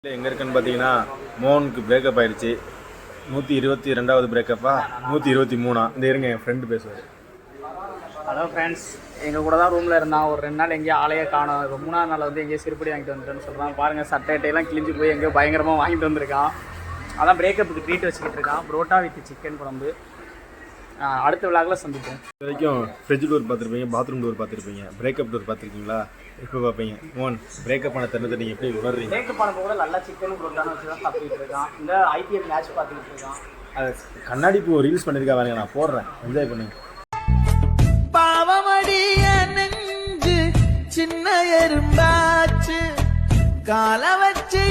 எங்கே இருக்குன்னு பார்த்தீங்கன்னா மோகனுக்கு பிரேக்கப் ஆயிடுச்சு. 122வது பிரேக்கப்பா 123. இந்த இருங்க என் ஃப்ரெண்டு பேசுவார். ஹலோ ஃப்ரெண்ட்ஸ், எங்கள் கூட தான் ரூமில் இருந்தான். ஒரு 2 நாள் எங்கேயும் ஆளையே காணோம். இப்போ 3ஆவது நாள் வந்து எங்கேயோ செருப்படி வாங்கிட்டு வந்துட்டேன்னு சொல்கிறான். பாருங்கள், சட்டையெல்லாம் கிழிஞ்சு போய் எங்கேயோ பயங்கரமாக வாங்கிட்டு வந்திருக்கான். அதான் பிரேக்கப்புக்கு ட்ரீட் வச்சுக்கிட்டு இருக்கான். புரோட்டா வித் சிக்கன் குழம்பு. அடுத்த விழாக்கில் சந்திப்போம். இது வரைக்கும் ஃப்ரிட்ஜ் டோர் பார்த்துருப்பீங்க, பாத்ரூம் டோர் பார்த்துருப்பீங்க, பிரேக்கப் டோர் பார்த்துருக்கீங்களா? இப்போ பார்ப்பீங்க. மோகன் பிரேக்கப் ஆன தருணத்தை நீங்கள் எப்படி உணர்றீங்க? பிரேக்கப் ஆன கூட நல்லா சிக்கனும் புரோட்டான்னு வச்சு தான் சாப்பிட்டுட்டு இருக்கான். இந்த ஐபிஎல் மேட்ச் பார்த்துக்கிட்டு இருக்கான். அது கண்ணாடி பூ ரீல்ஸ் பண்ணியிருக்கா பாருங்க, நான் போடுறேன், என்ஜாய் பண்ணுங்க. பாவமடிய நெஞ்சு சின்ன எறும்பாச்சு கால வச்சு